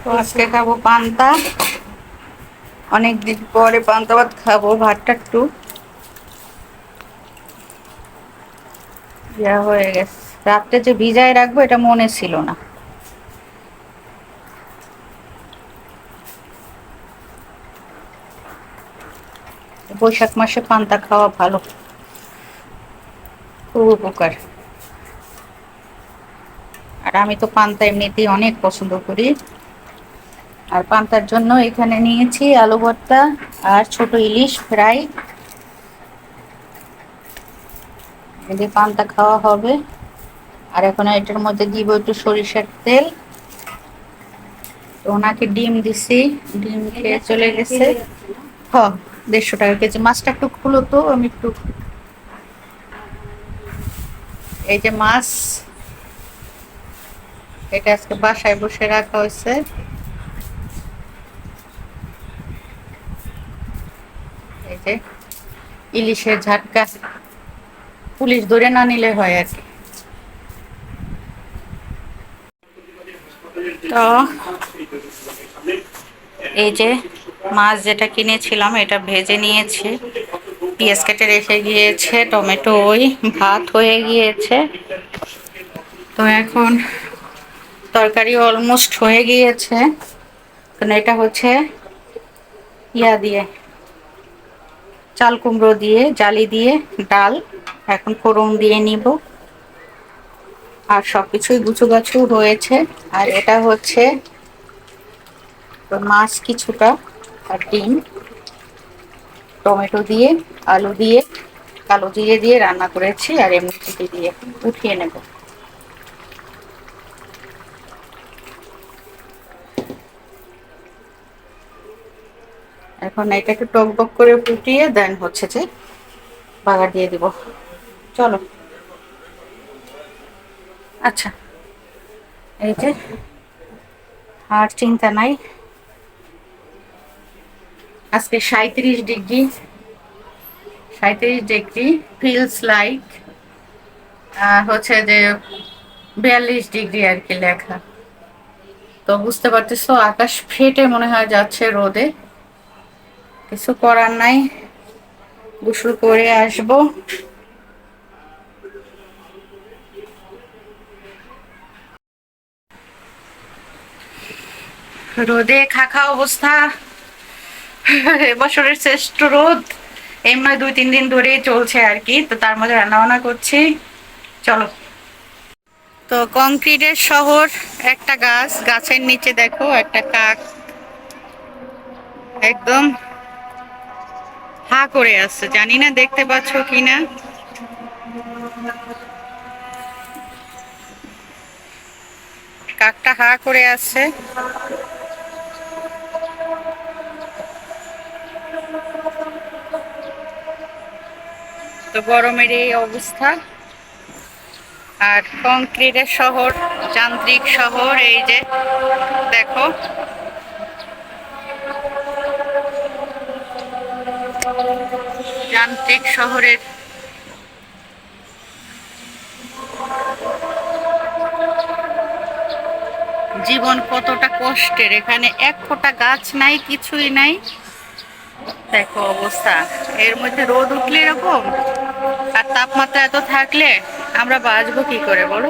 তো আজকে খাবো পান্তা। অনেকদিন পরে পান্তা ভাত খাবো। ভাতটা একটু ইয়া হয়ে গেছে, রাত্রে যে ভিজায় রাখবো এটা মনে ছিল না। বৈশাখ মাসে পান্তা খাওয়া ভালো, খুব উপকার। আর আমি তো পান্তা এমনিতেই অনেক পছন্দ করি। আর পান্তার জন্য এখানে নিয়েছি আলু ভর্তা আর ছোট ইলিশ ফ্রাই। যদি পান্তা খাওয়া হবে। আর এখন এটার মধ্যে দিব একটু সরিষার তেল। তো ওনাকে ডিম দিছি, ডিম খেয়ে চলে গেছে। হ, 150 টাকা কেজি। মাছটা একটু খুলো তো, আমি একটু। এই যে মাছ, এটা আজকে বাসায় বসে রাখা হয়েছে। এই যে ইলিশের ঝাটকা, পুলিশ ধরে না নিলে হয় আর কি। তো এই যে মাছ যেটা কিনেছিলাম এটা ভেজে নিয়েছি, পেঁয়াজ কেটে রেখে গিয়েছে, টমেটো ওই ভাত হয়ে গিয়েছে। তো এখন তরকারি অলমোস্ট হয়ে গিয়েছে। কারণ এটা হচ্ছে ইয়া দিয়ে, চাল কুমড়ো দিয়ে জালি দিয়ে ডাল। এখন ফোড়ন দিয়ে নিব। আর সবকিছুই গুছু গাছু হয়েছে। আর এটা হচ্ছে মাছ কিছুটা, আর ডিম, টমেটো দিয়ে, আলু দিয়ে, কালো জিরে দিয়ে রান্না করেছি। আর এমনি দিয়ে উঠিয়ে নেব। এখন এটাকে টক বক করে ফুটিয়ে দেন হচ্ছে যে বাগার দিয়ে দিব। চলো। আচ্ছা, এই যে আর চিন্তা নাই। আজকে 37 ডিগ্রি, 37 ডিগ্রি ফিলস লাইক হচ্ছে যে 42 ডিগ্রি আর কি লেখা। তো বুঝতে পারতেছো আকাশ ফেটে মনে হয় যাচ্ছে রোদে। কিছু করার নাই, গোসল করে আসবো। রোদে খাখা অবস্থা। এবছরের শ্রেষ্ঠ রোদ এমনি 2-3 দিন ধরেই চলছে আর কি। তো তার মধ্যে রান্না বান্না করছি। চলো। তো কংক্রিটের শহর, একটা গাছ, গাছের নিচে দেখো একটা কাক একদম হা করে আছে, জানি না দেখতে পাচ্ছ কিনা। কাকটা হা করে আছে। তো গরমের এই অবস্থা। আর কংক্রিটের শহর, যান্ত্রিক শহর, এই যে দেখো। যান্ত্রিক শহরের জীবন কতটা কষ্টের। এখানে এক ফোঁটা গাছ নাই, কিছুই নাই। দেখো অবস্থা। এর মধ্যে রোদ উঠলে এরকম, আর তাপমাত্রা এত থাকলে আমরা বাঁচবো কি করে বলো।